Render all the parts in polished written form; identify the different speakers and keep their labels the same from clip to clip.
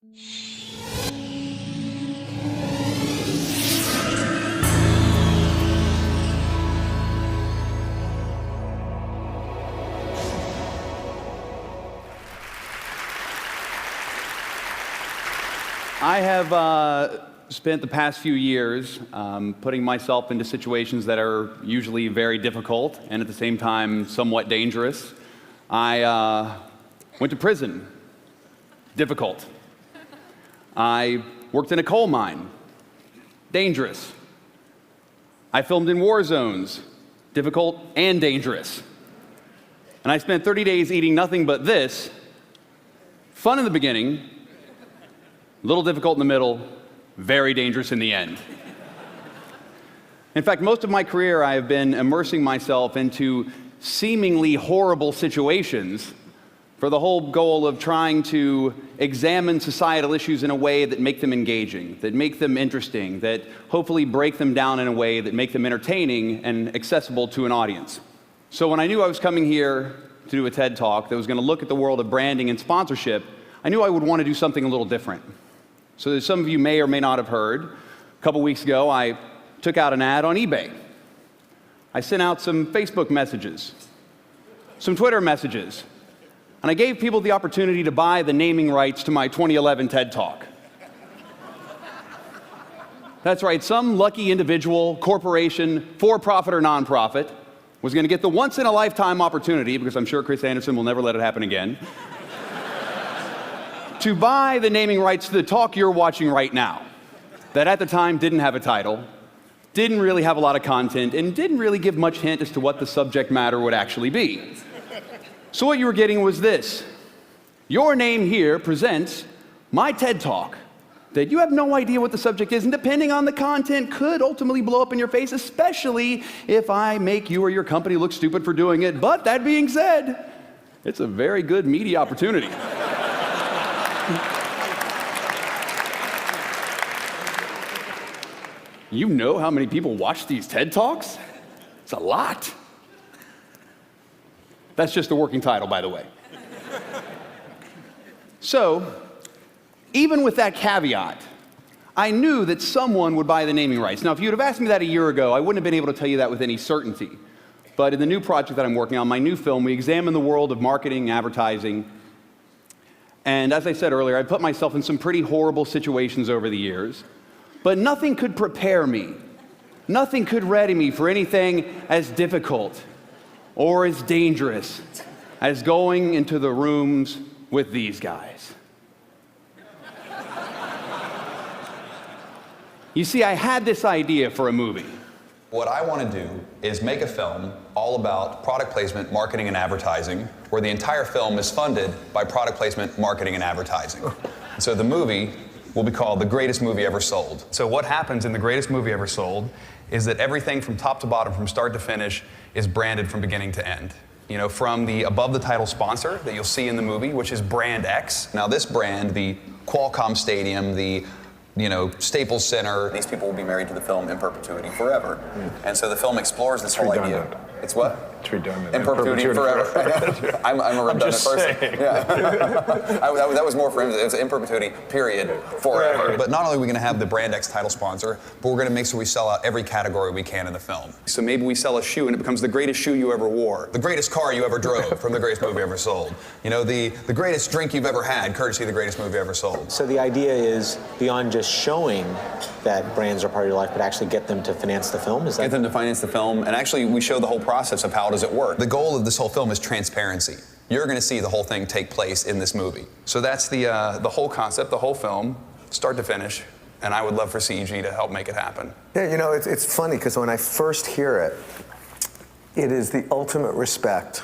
Speaker 1: I have spent the past few years putting myself into situations that are usually very difficult and at the same time somewhat dangerous. I went to prison. Difficult. I worked in a coal mine. Dangerous. I filmed in war zones. Difficult and dangerous. And I spent 30 days eating nothing but this. Fun in the beginning, a little difficult in the middle, very dangerous in the end. In fact, most of my career I have been immersing myself into seemingly horrible situations for the whole goal of trying to examine societal issues in a way that make them engaging, that make them interesting, that hopefully break them down in a way that make them entertaining and accessible to an audience. So when I knew I was coming here to do a TED Talk that was going to look at the world of branding and sponsorship, I knew I would want to do something a little different. So as some of you may or may not have heard, a couple weeks ago I took out an ad on eBay. I sent out some Facebook messages, some Twitter messages, and I gave people the opportunity to buy the naming rights to my 2011 TED Talk. That's right, some lucky individual, corporation, for-profit or non-profit, was going to get the once-in-a-lifetime opportunity, because I'm sure Chris Anderson will never let it happen again, to buy the naming rights to the talk you're watching right now, that at the time didn't have a title, didn't really have a lot of content, and didn't really give much hint as to what the subject matter would actually be. So what you were getting was this: your name here presents my TED Talk that you have no idea what the subject is, and depending on the content could ultimately blow up in your face, especially if I make you or your company look stupid for doing it. But that being said, it's a very good media opportunity. You know how many people watch these TED Talks? It's a lot. That's just the working title, by the way. So, even with that caveat, I knew that someone would buy the naming rights. Now, if you'd have asked me that a year ago, I wouldn't have been able to tell you that with any certainty. But in the new project that I'm working on, my new film, we examine the world of marketing, advertising. And as I said earlier, I put myself in some pretty horrible situations over the years. But nothing could prepare me. Nothing could ready me for anything as difficult or as dangerous as going into the rooms with these guys. You see, I had this idea for a movie.
Speaker 2: What I want to do is make a film all about product placement, marketing, and advertising, where the entire film is funded by product placement, marketing, and advertising. So the movie will be called The Greatest Movie Ever Sold. So what happens in The Greatest Movie Ever Sold is that everything from top to bottom, from start to finish, is branded from beginning to end. You know, from the above the title sponsor that you'll see in the movie, which is Brand X. Now this brand, the Qualcomm Stadium, the Staples Center, these people will be married to the film in perpetuity forever. And so the film explores this whole idea. It's what?
Speaker 3: It's redundant.
Speaker 2: In perpetuity forever. I'm a redundant person. Yeah. that was more for him. It's in perpetuity, period, forever. But not only are we going to have the Brand X title sponsor, but we're going to make sure we sell out every category we can in the film. So maybe we sell a shoe and it becomes the greatest shoe you ever wore, the greatest car you ever drove from The Greatest Movie Ever Sold. You know, the greatest drink you've ever had, courtesy of The Greatest Movie Ever Sold.
Speaker 4: So the idea is beyond just showing that brands are part of your life, but actually get them to finance the film? Is that?
Speaker 2: Get them to finance the film, and actually we show the whole process of how does it work. The goal of this whole film is transparency. You're going to see the whole thing take place in this movie. So that's the whole concept, the whole film, start to finish, and I would love for CEG to help make it happen.
Speaker 5: Yeah, you know, it's funny, because when I first hear it, it is the ultimate respect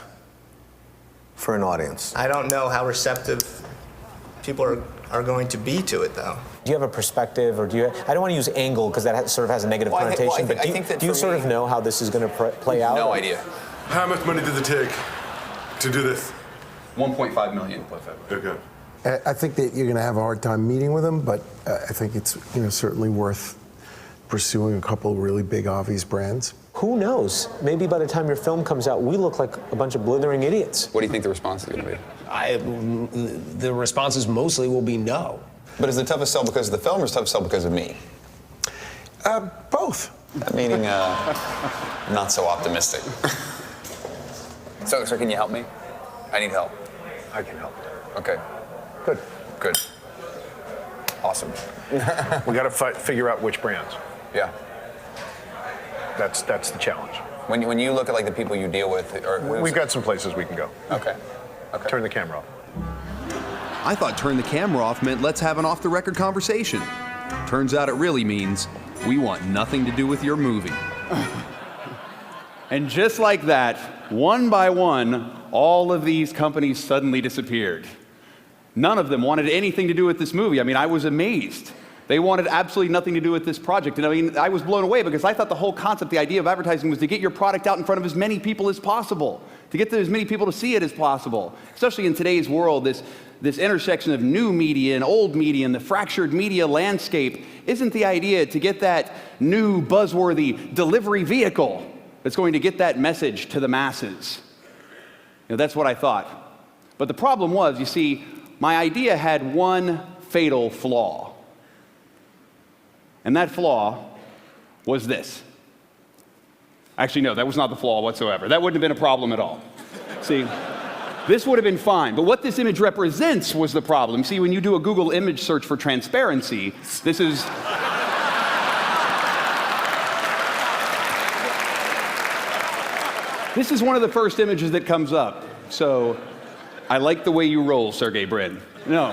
Speaker 5: for an audience.
Speaker 6: I don't know how receptive people are going to be to it, though.
Speaker 4: Do you have a perspective, or do you? I don't want to use angle because that sort of has a negative connotation. But do you sort of know how this is going to play out?
Speaker 2: No idea.
Speaker 3: How much money does it take to do this?
Speaker 2: 1.5 million.
Speaker 3: Okay.
Speaker 7: I think that you're going to have a hard time meeting with them, but I think it's certainly worth pursuing a couple of really big, obvious brands.
Speaker 4: Who knows? Maybe by the time your film comes out, we look like a bunch of blithering idiots.
Speaker 2: What do you think the response is going to be?
Speaker 8: The responses mostly will be no.
Speaker 2: But is the toughest sell because of the film or is the toughest sell because of me?
Speaker 7: Both.
Speaker 2: Meaning, not so optimistic. So, can you help me? I need help.
Speaker 8: I can help.
Speaker 2: Okay.
Speaker 8: Good.
Speaker 2: Good. Awesome.
Speaker 8: We got to figure out which brands.
Speaker 2: Yeah.
Speaker 8: That's the challenge.
Speaker 2: When you look at like the people you deal with,
Speaker 8: We've got some places we can go.
Speaker 2: Okay. Okay.
Speaker 8: Turn the camera off.
Speaker 1: I thought turn the camera off meant let's have an off-the-record conversation. Turns out it really means we want nothing to do with your movie. And just like that, one by one, all of these companies suddenly disappeared. None of them wanted anything to do with this movie. I mean, I was amazed. They wanted absolutely nothing to do with this project. And I mean, I was blown away because I thought the whole concept, the idea of advertising was to get your product out in front of as many people as possible, to get as many people to see it as possible. Especially in today's world, this intersection of new media and old media and the fractured media landscape, isn't the idea to get that new buzzworthy delivery vehicle that's going to get that message to the masses. You know, that's what I thought. But the problem was, you see, my idea had one fatal flaw. And that flaw was this. Actually, no, that was not the flaw whatsoever. That wouldn't have been a problem at all. See, this would have been fine. But what this image represents was the problem. See, when you do a Google image search for transparency, this is... This is one of the first images that comes up. So, I like the way you roll, Sergey Brin. No.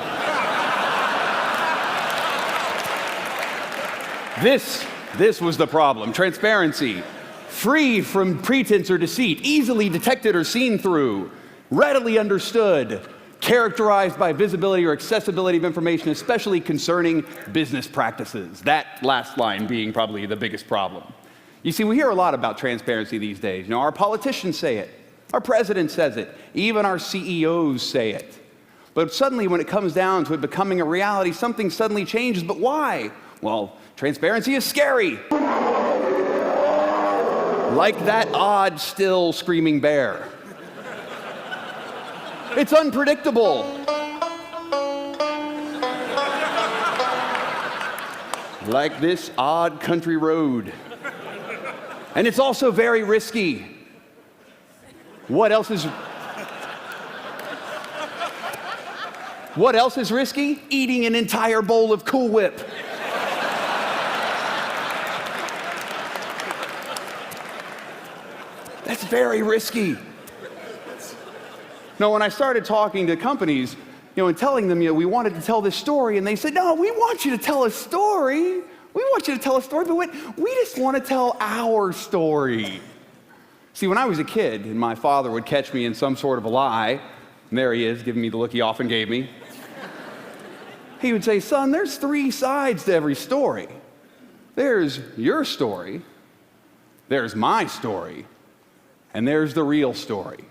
Speaker 1: This was the problem. Transparency. Free from pretense or deceit, easily detected or seen through, readily understood, characterized by visibility or accessibility of information, especially concerning business practices. That last line being probably the biggest problem. You see, we hear a lot about transparency these days. You know, our politicians say it, our president says it, even our CEOs say it. But suddenly when it comes down to it becoming a reality, something suddenly changes. But why? Well, transparency is scary. Like that odd, still screaming bear. It's unpredictable. Like this odd country road. And it's also very risky. What else is risky? Eating an entire bowl of Cool Whip. That's very risky. No, when I started talking to companies, you know, and telling them, you know, we wanted to tell this story, and they said, no, we want you to tell a story. We want you to tell a story, but we just want to tell our story. See, when I was a kid, and my father would catch me in some sort of a lie, and there he is, giving me the look he often gave me. He would say, son, there's 3 sides to every story. There's your story, there's my story, and there's the real story.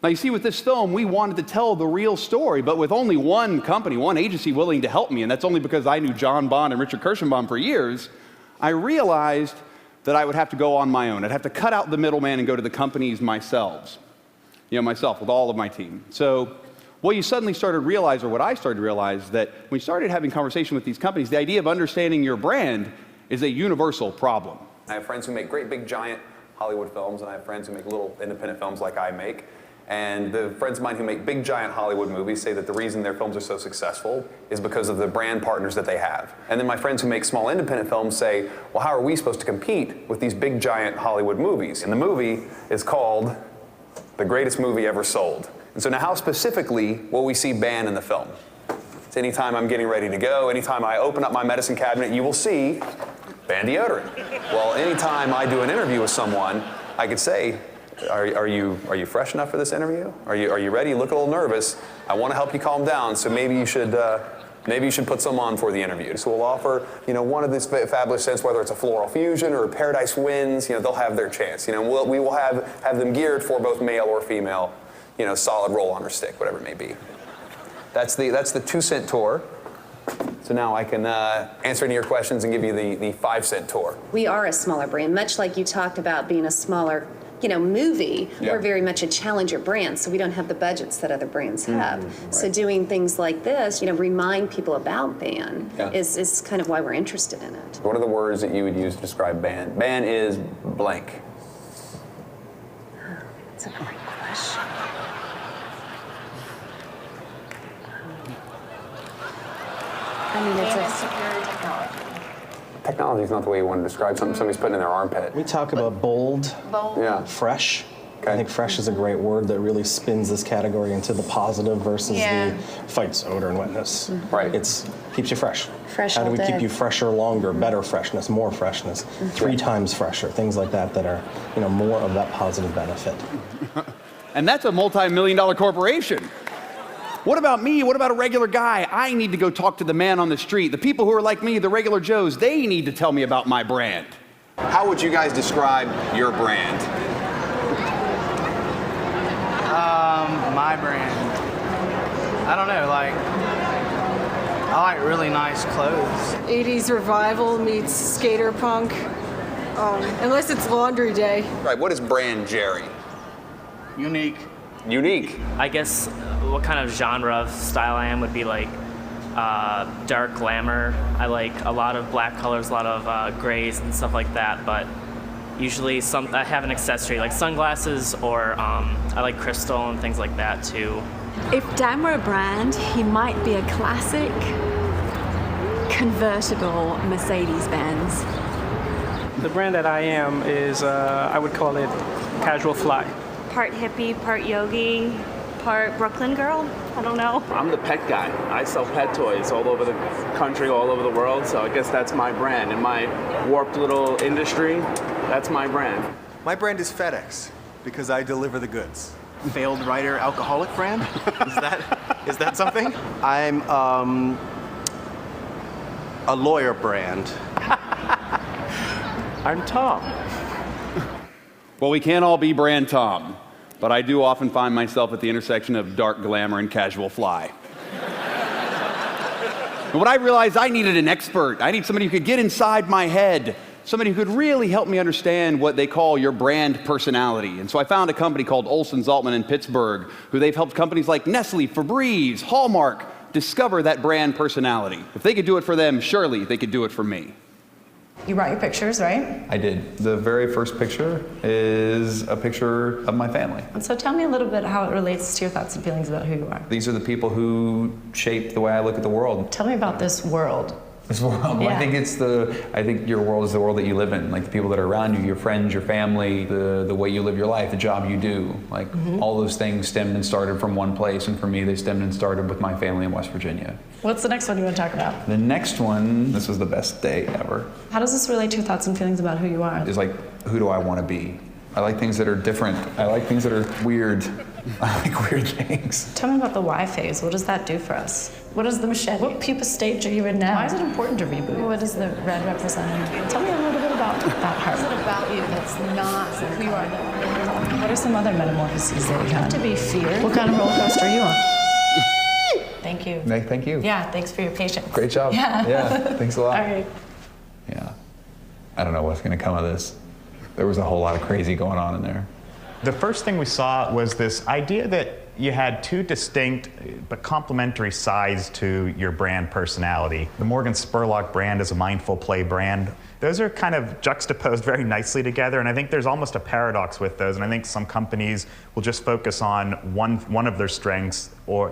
Speaker 1: Now, you see, with this film, we wanted to tell the real story, but with only one company, one agency willing to help me, and that's only because I knew John Bond and Richard Kirschenbaum for years, I realized that I would have to go on my own. I'd have to cut out the middleman and go to the companies myself, with all of my team. So what you suddenly started to realize, or what I started to realize, that when we started having conversation with these companies, the idea of understanding your brand is a universal problem.
Speaker 2: I have friends who make great big giant Hollywood films, and I have friends who make little independent films like I make. And the friends of mine who make big giant Hollywood movies say that the reason their films are so successful is because of the brand partners that they have. And then my friends who make small independent films say, well, how are we supposed to compete with these big giant Hollywood movies? And the movie is called The Greatest Movie Ever Sold. And so now how specifically will we see Ban in the film? It's anytime I'm getting ready to go, anytime I open up my medicine cabinet, you will see Ban deodorant. Well, anytime I do an interview with someone, I could say, are you fresh enough for this interview? Are you ready? You look a little nervous. I want to help you calm down, so maybe you should put some on for the interview. So we'll offer, one of these fabulous scents, whether it's a floral fusion or a paradise winds, they'll have their chance. We will have them geared for both male or female, solid roll-on or stick, whatever it may be. That's the 2-cent tour. So now I can answer any of your questions and give you the 5-cent tour.
Speaker 9: We are a smaller brand, much like you talked about being a smaller movie,
Speaker 2: Yeah.
Speaker 9: we're very much a challenger brand, so we don't have the budgets that other brands have. So doing things like this, remind people about BAN is kind of why we're interested in it.
Speaker 2: What are the words that you would use to describe BAN? BAN is blank.
Speaker 9: That's a great question. It's a superior technology.
Speaker 2: Technology is not the way you want to describe something somebody's putting in their armpit.
Speaker 10: We talk about bold,
Speaker 2: Yeah.
Speaker 10: fresh.
Speaker 2: Okay.
Speaker 10: I think fresh is a great word that really spins this category into the positive versus the fights odor and wetness.
Speaker 2: Right.
Speaker 10: It's keeps you fresh.
Speaker 9: Fresh
Speaker 10: How do
Speaker 9: all
Speaker 10: we
Speaker 9: day.
Speaker 10: keep you fresher longer, better freshness, more freshness, 3 times fresher, things like that that are more of that positive benefit.
Speaker 1: And that's a multi-million-dollar corporation. What about me? What about a regular guy? I need to go talk to the man on the street. The people who are like me, the regular Joes, they need to tell me about my brand. How would you guys describe your brand?
Speaker 11: My brand. I don't know, I like really nice clothes.
Speaker 12: 80s revival meets skater punk, unless it's laundry day.
Speaker 1: Right, what is brand Jerry?
Speaker 11: Unique.
Speaker 1: Unique.
Speaker 13: I guess what kind of genre of style I am would be dark glamour. I like a lot of black colors, a lot of grays and stuff like that, but usually I have an accessory like sunglasses or I like crystal and things like that too.
Speaker 14: If Dan were a brand, he might be a classic convertible Mercedes-Benz.
Speaker 11: The brand that I am is, I would call it casual fly.
Speaker 15: Part hippie, part yogi, part Brooklyn girl. I don't know.
Speaker 16: I'm the pet guy. I sell pet toys all over the country, all over the world, so I guess that's my brand. In my warped little industry, that's my brand.
Speaker 17: My brand is FedEx because I deliver the goods. Failed writer alcoholic brand? Is that something? I'm a lawyer brand.
Speaker 16: I'm Tom.
Speaker 1: Well, we can't all be brand Tom, but I do often find myself at the intersection of dark glamour and casual fly. And what I realized, I needed an expert. I need somebody who could get inside my head, somebody who could really help me understand what they call your brand personality. And so I found a company called Olsen Zaltman in Pittsburgh, who they've helped companies like Nestle, Febreze, Hallmark discover that brand personality. If they could do it for them, surely they could do it for me.
Speaker 18: You brought your pictures, right?
Speaker 2: I did. The very first picture is a picture of my family.
Speaker 18: And so tell me a little bit how it relates to your thoughts and feelings about who you are.
Speaker 2: These are the people who shape the way I look at the world.
Speaker 18: Tell me about this world.
Speaker 2: This world. Well,
Speaker 18: Yeah.
Speaker 2: I think your world is the world that you live in. Like the people that are around you, your friends, your family, the way you live your life, the job you do. Like all those things stemmed and started from one place. And for me, they stemmed and started with my family in West Virginia.
Speaker 18: What's the next one you want to talk about?
Speaker 2: The next one, this was the best day ever,
Speaker 18: How does this relate to your thoughts and feelings about who you are?
Speaker 2: is like, who do I want to be? I like things that are different. I like things that are weird. I like weird things.
Speaker 18: Tell me about the Y phase. What does that do for us? What is the machete? What pupa stage are you in now? Why is it important to reboot? What is the red represent? Tell me a little bit about that part.
Speaker 9: What is it about you that's not who you are?
Speaker 18: What are some other metamorphoses that you had? To be feared. What kind of roller coaster are you on? Thank you.
Speaker 2: Thank you.
Speaker 18: Yeah, thanks for your patience.
Speaker 2: Great job.
Speaker 18: Yeah.
Speaker 2: Thanks a lot.
Speaker 18: All right.
Speaker 2: Yeah. I don't know what's going to come of this. There was a whole lot of crazy going on in there.
Speaker 19: The first thing we saw was this idea that you had two distinct but complementary sides to your brand personality. The Morgan Spurlock brand is a mindful play brand. Those are kind of juxtaposed very nicely together, and I think there's almost a paradox with those, and I think some companies will just focus on one of their strengths or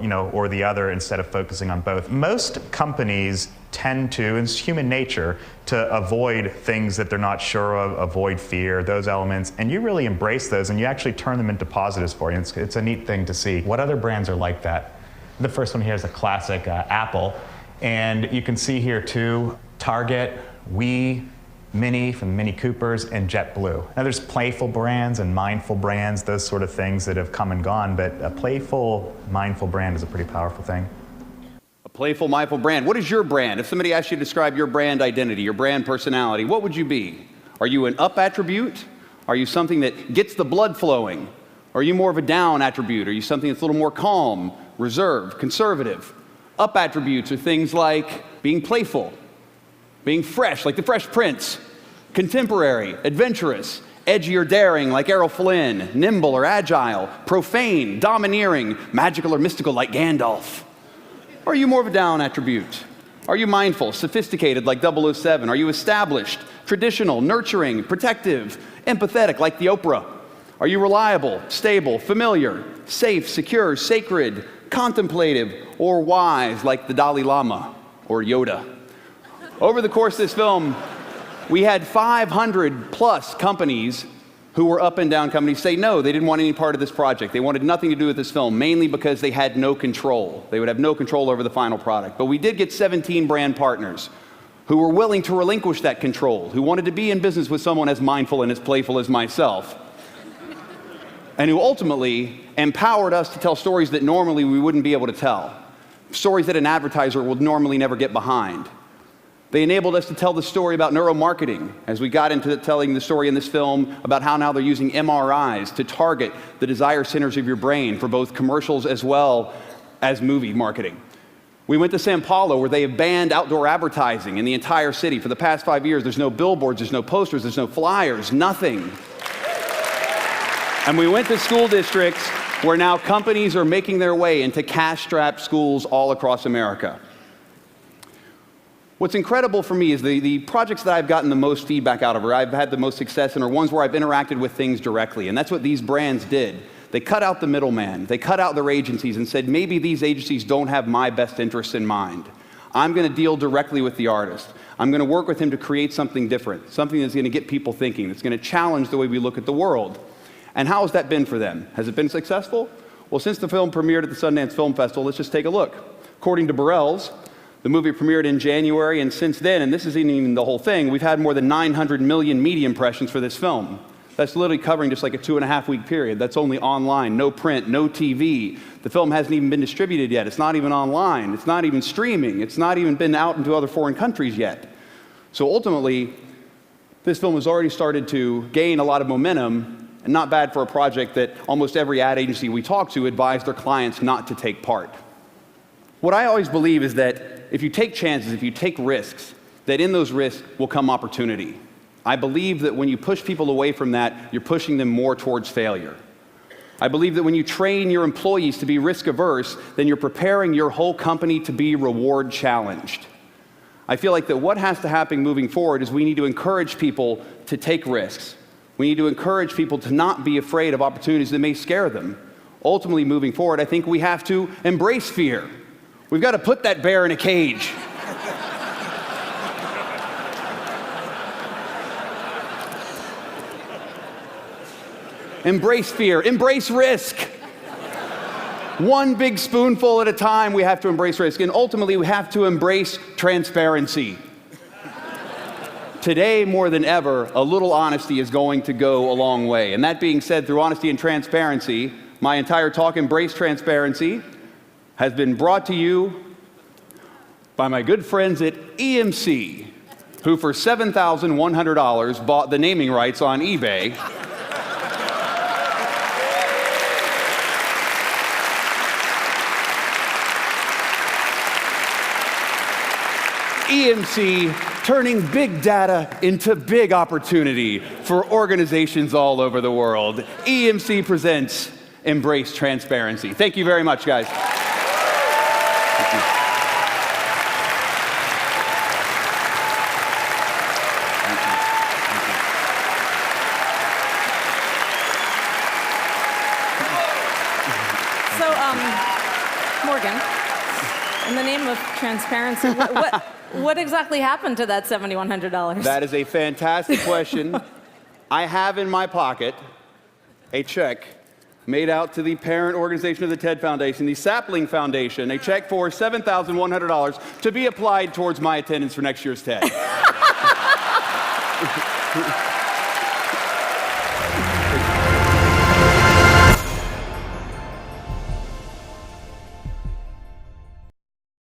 Speaker 19: the other instead of focusing on both. Most companies tend to, and it's human nature, to avoid things that they're not sure of, avoid fear, those elements, and you really embrace those and you actually turn them into positives for you. It's a neat thing to see. What other brands are like that? The first one here is a classic, Apple, and you can see here too, Target, Mini from Mini Coopers, and JetBlue. Now there's playful brands and mindful brands, those sort of things that have come and gone, but a playful, mindful brand is a pretty powerful thing.
Speaker 1: A playful, mindful brand. What is your brand? If somebody asked you to describe your brand identity, your brand personality, what would you be? Are you an up attribute? Are you something that gets the blood flowing? Are you more of a down attribute? Are you something that's a little more calm, reserved, conservative? Up attributes are things like being playful, being fresh, like the Fresh Prince, contemporary, adventurous, edgy or daring like Errol Flynn, nimble or agile, profane, domineering, magical or mystical like Gandalf? Or are you more of a down attribute? Are you mindful, sophisticated like 007? Are you established, traditional, nurturing, protective, empathetic like the Oprah? Are you reliable, stable, familiar, safe, secure, sacred, contemplative, or wise like the Dalai Lama or Yoda? Over the course of this film, we had 500 plus companies who were up and down companies say no, they didn't want any part of this project. They wanted nothing to do with this film, mainly because they had no control. They would have no control over the final product. But we did get 17 brand partners who were willing to relinquish that control, who wanted to be in business with someone as mindful and as playful as myself, and who ultimately empowered us to tell stories that normally we wouldn't be able to tell, stories that an advertiser would normally never get behind. They enabled us to tell the story about neuromarketing as we got into telling the story in this film about how now they're using MRIs to target the desire centers of your brain for both commercials as well as movie marketing. We went to Sao Paulo where they have banned outdoor advertising in the entire city. For the past 5 years, there's no billboards, there's no posters, there's no flyers, nothing. And we went to school districts where now companies are making their way into cash-strapped schools all across America. What's incredible for me is the projects that I've gotten the most feedback out of, or I've had the most success in, are ones where I've interacted with things directly. And that's what these brands did. They cut out the middleman. They cut out their agencies and said, maybe these agencies don't have my best interests in mind. I'm going to deal directly with the artist. I'm going to work with him to create something different, something that's going to get people thinking, that's going to challenge the way we look at the world. And how has that been for them? Has it been successful? Well, since the film premiered at the Sundance Film Festival, let's just take a look. According to Burrell's, the movie premiered in January, and since then, and this isn't even the whole thing, we've had more than 900 million media impressions for this film. That's literally covering just like a 2.5-week period. That's only online, no print, no TV. The film hasn't even been distributed yet. It's not even online. It's not even streaming. It's not even been out into other foreign countries yet. So ultimately, this film has already started to gain a lot of momentum, and not bad for a project that almost every ad agency we talk to advised their clients not to take part. What I always believe is that if you take chances, if you take risks, that in those risks will come opportunity. I believe that when you push people away from that, you're pushing them more towards failure. I believe that when you train your employees to be risk averse, then you're preparing your whole company to be reward challenged. I feel like that what has to happen moving forward is we need to encourage people to take risks. We need to encourage people to not be afraid of opportunities that may scare them. Ultimately, moving forward, I think we have to embrace fear. We've got to put that bear in a cage. Embrace fear, embrace risk. One big spoonful at a time, we have to embrace risk. And ultimately, we have to embrace transparency. Today, more than ever, a little honesty is going to go a long way. And that being said, through honesty and transparency, my entire talk, Embrace Transparency, has been brought to you by my good friends at EMC, who for $7,100 bought the naming rights on eBay. EMC turning big data into big opportunity for organizations all over the world. EMC presents Embrace Transparency. Thank you very much, guys. Thank you.
Speaker 18: So, Morgan, in the name of transparency, what exactly happened to that $7,100?
Speaker 1: That is a fantastic question. I have in my pocket a check made out to the parent organization of the TED Foundation, the Sapling Foundation, a check for $7,100 to be applied towards my attendance for next year's TED.